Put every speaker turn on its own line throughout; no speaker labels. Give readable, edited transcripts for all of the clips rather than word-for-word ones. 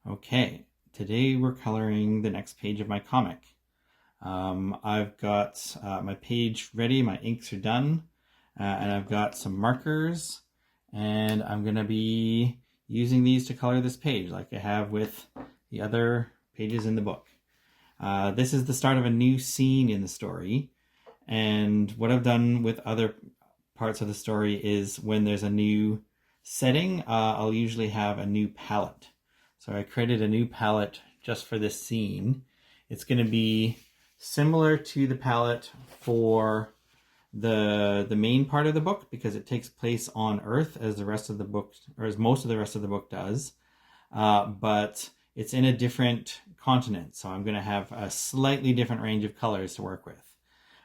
Okay, today we're coloring the next page of my comic. I've got my page ready, my inks are done, and I've got some markers, and I'm going to be using these to color this page like I have with the other pages in the book. This is the start of a new scene in the story, and what I've done with other parts of the story is when there's a new setting, I'll usually have a new palette. So I created a new palette just for this scene. It's going to be similar to the palette for the main part of the book because it takes place on Earth as the rest of the book, or as most of the rest of the book does. But it's in a different continent, so I'm going to have a slightly different range of colors to work with.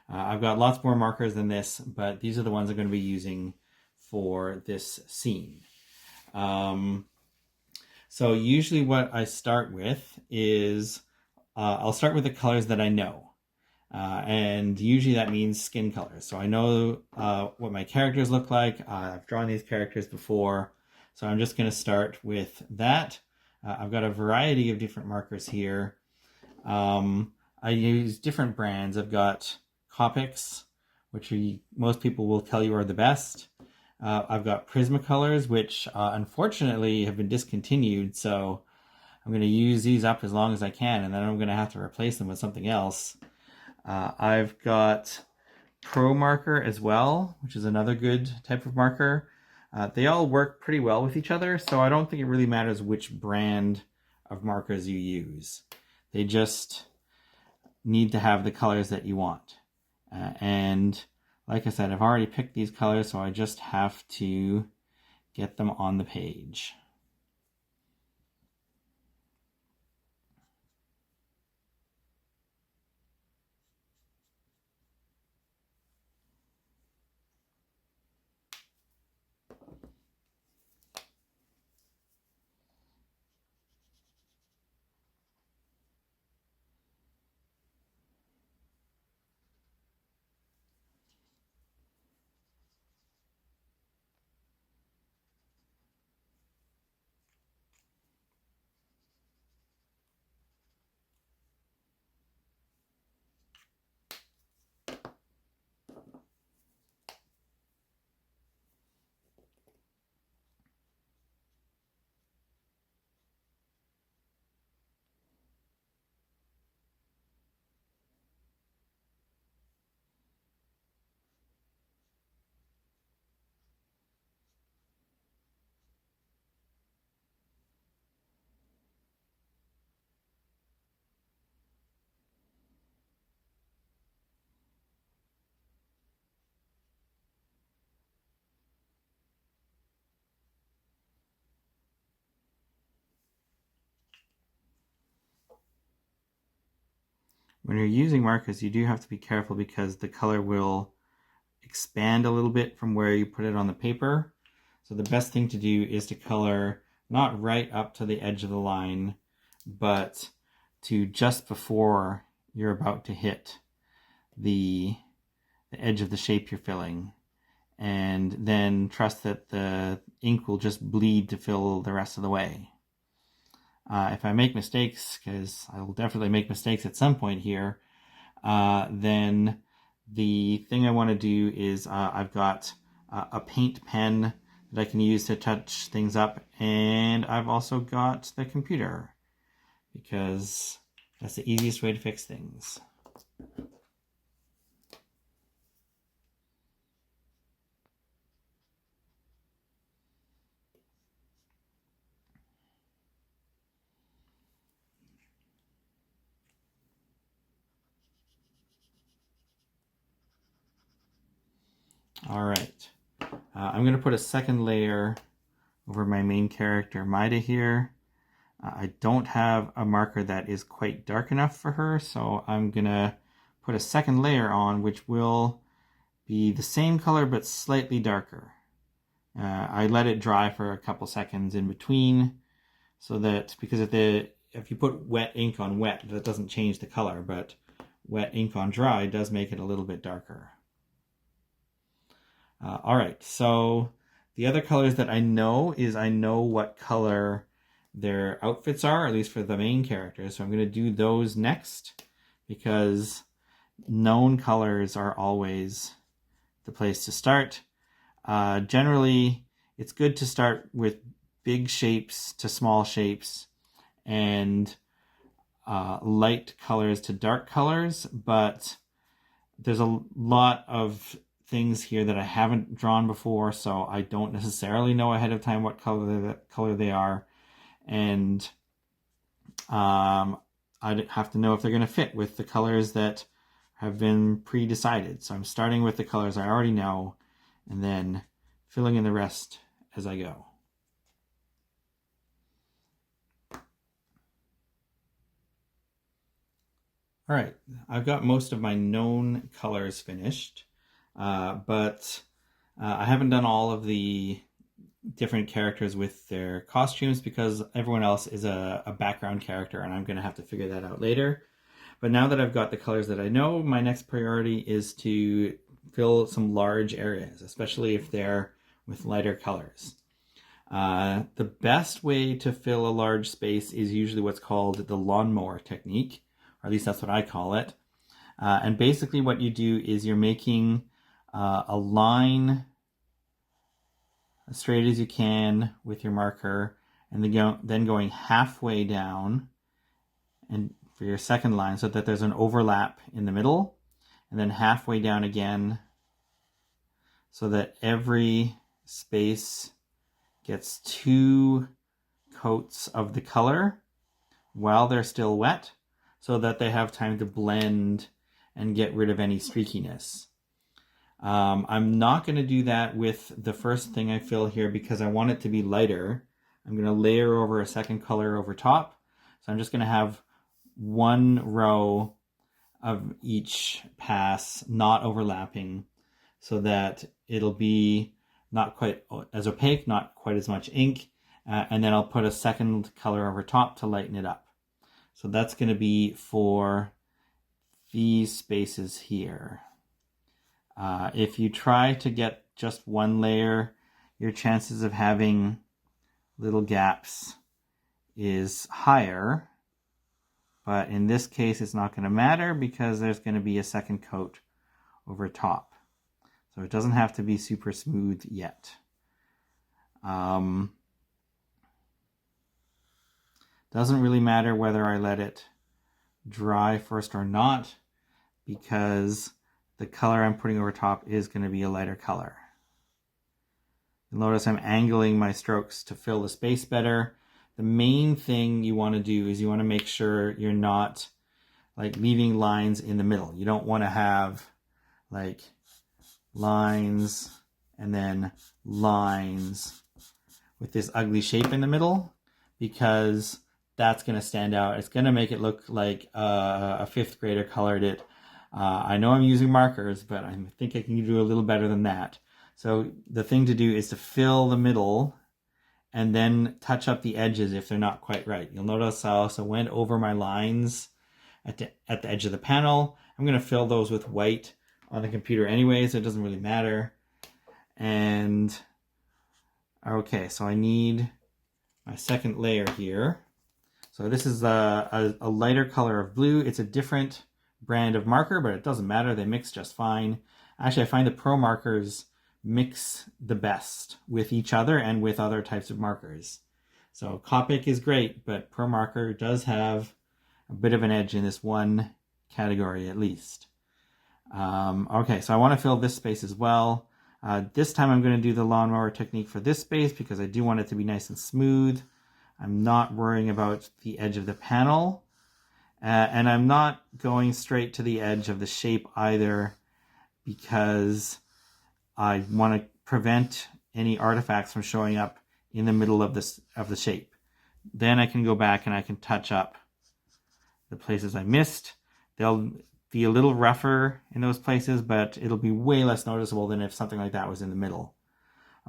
I've got lots more markers than this, but these are the ones I'm going to be using for this scene. So usually what I start with is I'll start with the colors that I know. And usually that means skin colors. So I know what my characters look like. I've drawn these characters before. So I'm just going to start with that. I've got a variety of different markers here. I use different brands. I've got Copics, which most people will tell you are the best. I've got Prismacolors, which unfortunately have been discontinued, so I'm going to use these up as long as I can, and then I'm going to have to replace them with something else. I've got Pro Marker as well, which is another good type of marker. They all work pretty well with each other, so I don't think it really matters which brand of markers you use. They just need to have the colors that you want. And like I said, I've already picked these colors, so I just have to get them on the page. When you're using markers, you do have to be careful because the color will expand a little bit from where you put it on the paper. So the best thing to do is to color not right up to the edge of the line, but to just before you're about to hit the edge of the shape you're filling. And then trust that the ink will just bleed to fill the rest of the way. If I make mistakes, because I will definitely make mistakes at some point here, then the thing I want to do is I've got a paint pen that I can use to touch things up, and I've also got the computer because that's the easiest way to fix things. All right, I'm going to put a second layer over my main character, Maida, here. I don't have a marker that is quite dark enough for her, so I'm going to put a second layer on, which will be the same color but slightly darker. I let it dry for a couple seconds in between, so that, because if you put wet ink on wet, that doesn't change the color, but wet ink on dry does make it a little bit darker. All right, so the other colors that I know is I know what color their outfits are, at least for the main characters. So I'm going to do those next, because known colors are always the place to start. Generally, it's good to start with big shapes to small shapes, and light colors to dark colors, but there's a lot of things here that I haven't drawn before, so I don't necessarily know ahead of time what color they are, and I'd have to know if they're going to fit with the colors that have been pre-decided. So I'm starting with the colors I already know, and then filling in the rest as I go. All right, I've got most of my known colors finished, but I haven't done all of the different characters with their costumes because everyone else is a background character, and I'm going to have to figure that out later. But now that I've got the colors that I know, my next priority is to fill some large areas, especially if they're with lighter colors. The best way to fill a large space is usually what's called the lawnmower technique, or at least that's what I call it. And basically what you do is you're making a line as straight as you can with your marker, and then going halfway down and for your second line so that there's an overlap in the middle, and then halfway down again so that every space gets 2 coats of the color while they're still wet, so that they have time to blend and get rid of any streakiness. I'm not going to do that with the first thing I fill here because I want it to be lighter. I'm going to layer over a second color over top. So I'm just going to have 1 row of each pass not overlapping, so that it'll be not quite as opaque, not quite as much ink, and then I'll put a second color over top to lighten it up. So that's going to be for these spaces here. If you try to get just 1 layer, your chances of having little gaps is higher. But in this case, it's not going to matter because there's going to be a second coat over top. So it doesn't have to be super smooth yet. Doesn't really matter whether I let it dry first or not, because the color I'm putting over top is going to be a lighter color. You'll notice I'm angling my strokes to fill the space better. The main thing you want to do is you want to make sure you're not like leaving lines in the middle. You don't want to have like lines and then lines with this ugly shape in the middle, because that's going to stand out. It's going to make it look like a 5th grader colored it. I know I'm using markers, but I think I can do a little better than that. So the thing to do is to fill the middle and then touch up the edges if they're not quite right. You'll notice I also went over my lines at the edge of the panel. I'm going to fill those with white on the computer anyway, so it doesn't really matter. And okay, so I need my second layer here. So this is a lighter color of blue. It's a different brand of marker, but it doesn't matter. They mix just fine. Actually, I find the pro markers mix the best with each other and with other types of markers. So Copic is great, but pro marker does have a bit of an edge in this one category at least. Okay, so I want to fill this space as well. This time I'm going to do the lawnmower technique for this space because I do want it to be nice and smooth. I'm not worrying about the edge of the panel. And I'm not going straight to the edge of the shape either, because I want to prevent any artifacts from showing up in the middle of the shape. Then I can go back and I can touch up the places I missed. They'll be a little rougher in those places, but it'll be way less noticeable than if something like that was in the middle.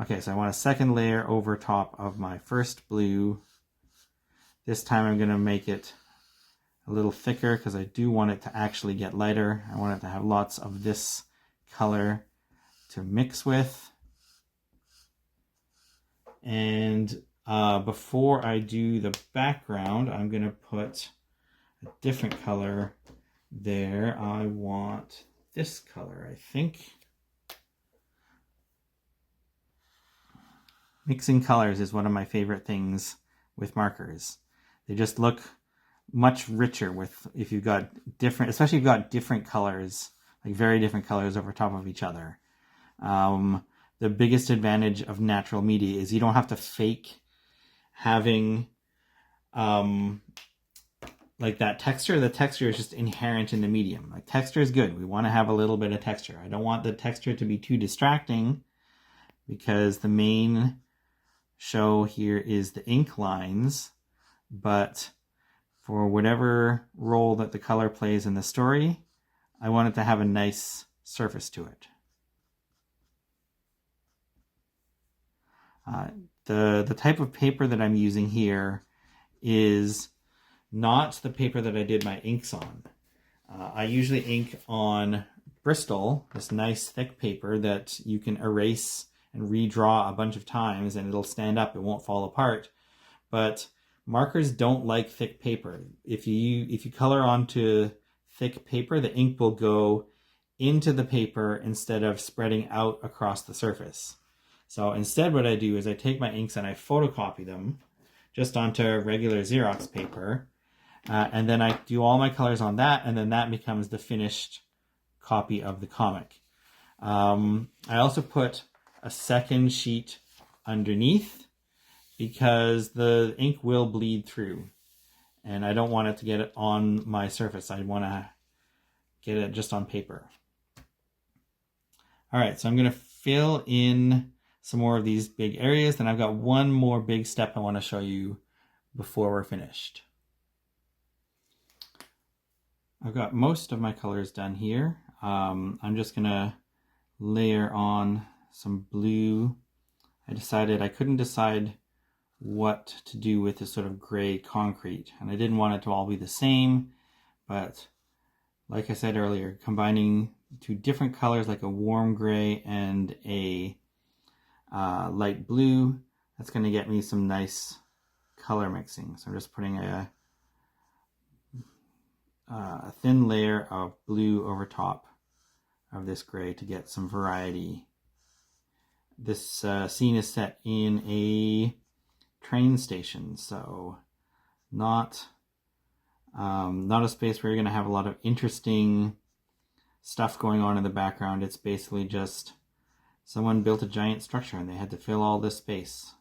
Okay, so I want a second layer over top of my first blue. This time I'm going to make it a little thicker because I do want it to actually get lighter. I want it to have lots of this color to mix with. And before I do the background, I'm going to put a different color there. I want this color, I think. Mixing colors is one of my favorite things with markers. They just look much richer if you've got different, especially if you've got different colors, like very different colors over top of each other. The biggest advantage of natural media is you don't have to fake having like that texture. The texture is just inherent in the medium. Like, texture is good. We want to have a little bit of texture. I don't want the texture to be too distracting, because the main show here is the ink lines, but for whatever role that the color plays in the story, I want it to have a nice surface to it. The type of paper that I'm using here is not the paper that I did my inks on. I usually ink on Bristol, this nice thick paper that you can erase and redraw a bunch of times and it'll stand up, it won't fall apart. But markers don't like thick paper. If you color onto thick paper, the ink will go into the paper instead of spreading out across the surface. So instead what I do is I take my inks and I photocopy them just onto regular Xerox paper, and then I do all my colors on that, and then that becomes the finished copy of the comic. I also put a second sheet underneath because the ink will bleed through and I don't want it to get it on my surface. I want to get it just on paper. All right, so I'm going to fill in some more of these big areas. Then I've got one more big step I want to show you before we're finished. I've got most of my colors done here. I'm just going to layer on some blue. I couldn't decide what to do with this sort of gray concrete, and I didn't want it to all be the same, but like I said earlier, combining two different colors like a warm gray and a light blue, that's going to get me some nice color mixing. So I'm just putting a thin layer of blue over top of this gray to get some variety. This scene is set in a train station, so not a space where you're going to have a lot of interesting stuff going on in the background. It's basically just someone built a giant structure and they had to fill all this space,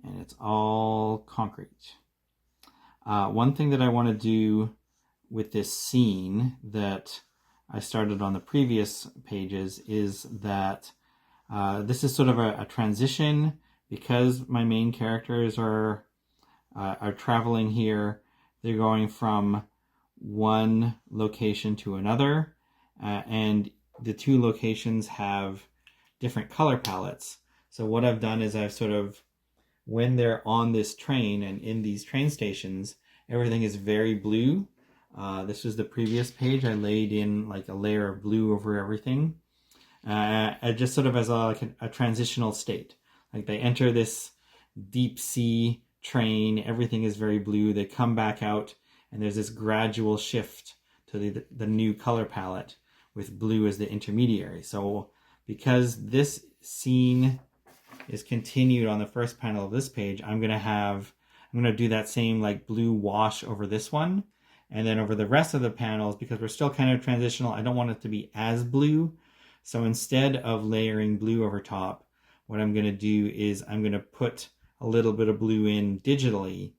and it's all concrete. One thing that I want to do with this scene that I started on the previous pages is that this is sort of a transition, because my main characters are traveling here. They're going from one location to another, and the two locations have different color palettes. So what I've done is I've sort of, when they're on this train and in these train stations, everything is very blue. This was the previous page. I laid in like a layer of blue over everything, just sort of as a transitional state. Like, they enter this deep sea train, everything is very blue. They come back out, and there's this gradual shift to the new color palette with blue as the intermediary. So because this scene is continued on the first panel of this page, I'm going to do that same like blue wash over this one. And then over the rest of the panels, because we're still kind of transitional, I don't want it to be as blue. So instead of layering blue over top, what I'm going to do is I'm going to put a little bit of blue in digitally,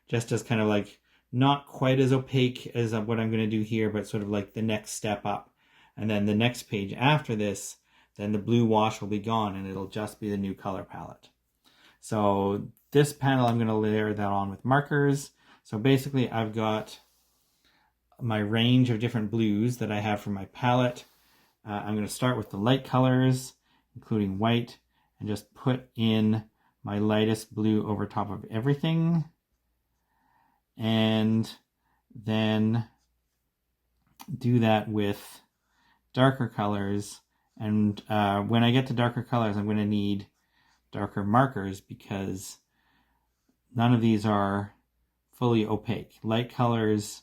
just as kind of like not quite as opaque as what I'm going to do here, but sort of like the next step up. And then the next page after this, then the blue wash will be gone and it'll just be the new color palette. So this panel, I'm going to layer that on with markers. So basically I've got my range of different blues that I have for my palette. I'm going to start with the light colors, including white, and just put in my lightest blue over top of everything. And then do that with darker colors. And when I get to darker colors, I'm going to need darker markers, because none of these are fully opaque. Light colors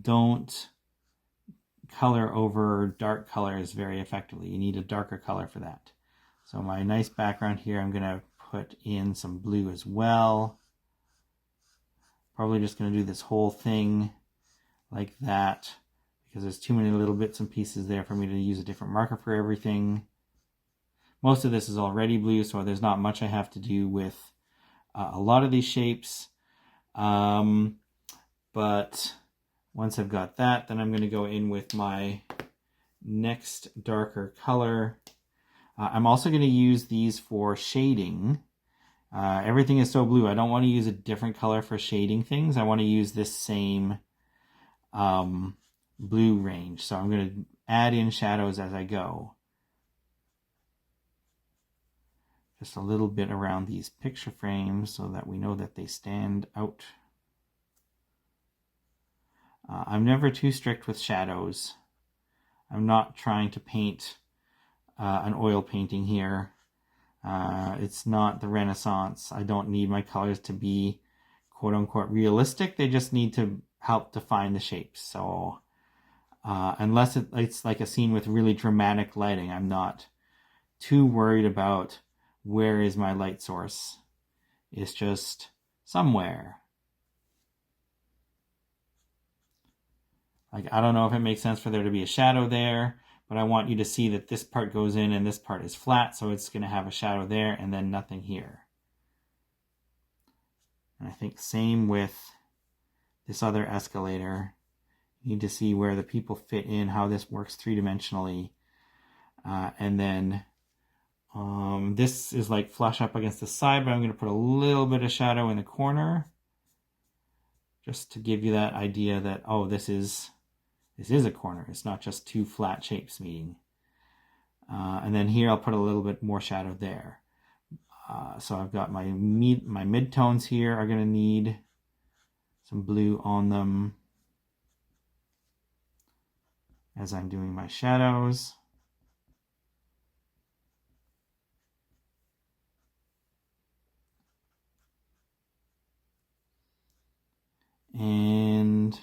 don't color over dark colors very effectively. You need a darker color for that. So my nice background here, I'm going to put in some blue as well. Probably just going to do this whole thing like that because there's too many little bits and pieces there for me to use a different marker for everything. Most of this is already blue, so there's not much I have to do with a lot of these shapes. But once I've got that, then I'm going to go in with my next darker color. I'm also going to use these for shading. Everything is so blue. I don't want to use a different color for shading things. I want to use this same blue range. So I'm going to add in shadows as I go. Just a little bit around these picture frames so that we know that they stand out. I'm never too strict with shadows. I'm not trying to paint an oil painting here. It's not the Renaissance. I don't need my colors to be quote-unquote realistic. They just need to help define the shapes. So unless it's like a scene with really dramatic lighting, I'm not too worried about where is my light source. It's just somewhere. Like, I don't know if it makes sense for there to be a shadow there, but I want you to see that this part goes in and this part is flat, so it's going to have a shadow there and then nothing here. And I think same with this other escalator. You need to see where the people fit in, how this works three-dimensionally. And then this is like flush up against the side, but I'm going to put a little bit of shadow in the corner just to give you that idea that, oh, this is a corner. It's not just two flat shapes meeting. And then here I'll put a little bit more shadow there. So I've got my midtones here are going to need some blue on them as I'm doing my shadows. And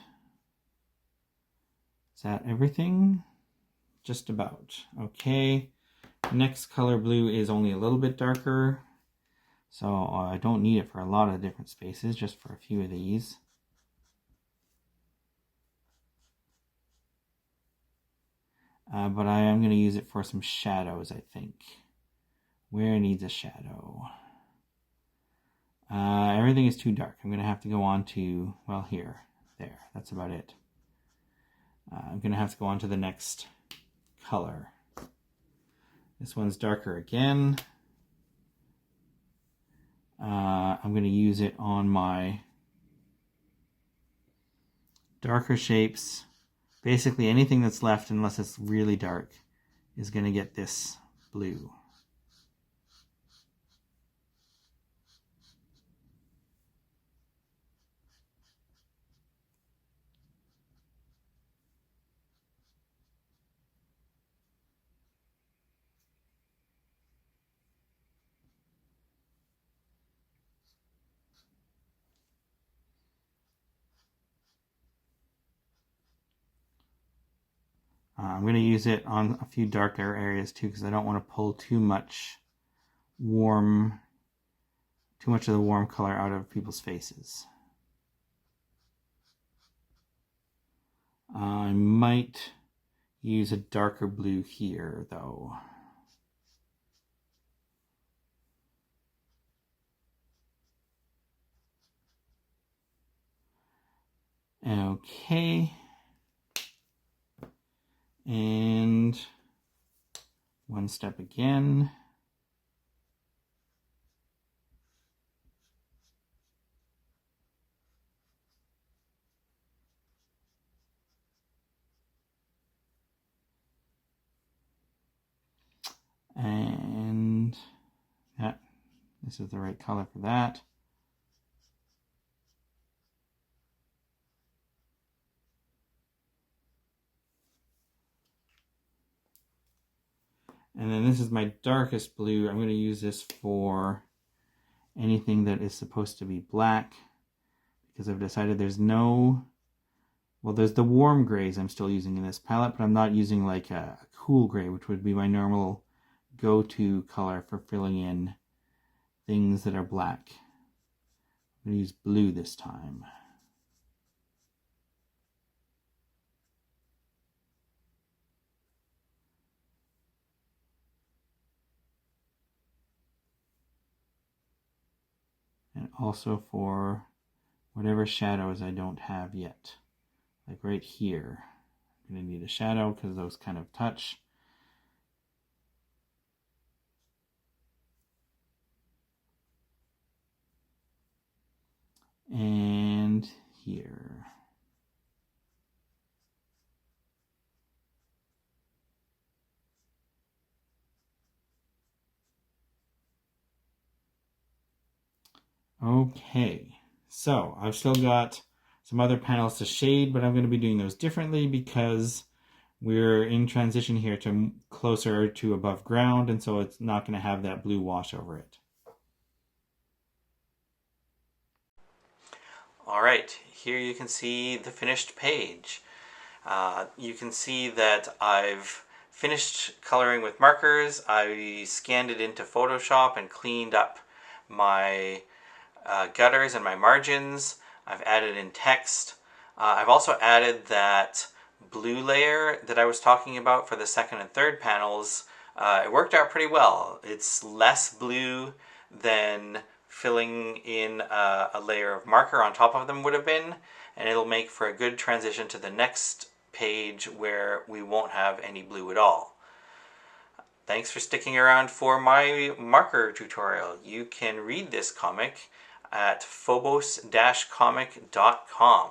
is that everything? Just about. Okay. Next color blue is only a little bit darker. So I don't need it for a lot of different spaces, just for a few of these. But I am going to use it for some shadows, I think. Where needs a shadow? Everything is too dark. I'm going to have to go on to, well, here. There. That's about it. I'm going to have to go on to the next color. This one's darker again. I'm going to use it on my darker shapes. Basically anything that's left, unless it's really dark, is going to get this blue. I'm going to use it on a few darker areas too, because I don't want to pull too much of the warm color out of people's faces. I might use a darker blue here though. Okay. And one step again. And yeah, this is the right color for that. And then this is my darkest blue. I'm going to use this for anything that is supposed to be black, because I've decided there's no, well, there's the warm grays I'm still using in this palette, but I'm not using like a cool gray, which would be my normal go-to color for filling in things that are black. I'm going to use blue this time. And also for whatever shadows I don't have yet. Like right here. I'm going to need a shadow because those kind of touch. And here. Okay, so I've still got some other panels to shade, but I'm going to be doing those differently because we're in transition here to closer to above ground, and so it's not going to have that blue wash over it. All right, here you can see the finished page. You can see that I've finished coloring with markers. I scanned it into Photoshop and cleaned up my gutters and my margins. I've added in text. I've also added that blue layer that I was talking about for the second and third panels. It worked out pretty well. It's less blue than filling in a layer of marker on top of them would have been, and it'll make for a good transition to the next page where we won't have any blue at all. Thanks for sticking around for my marker tutorial. You can read this comic at phobos-comic.com.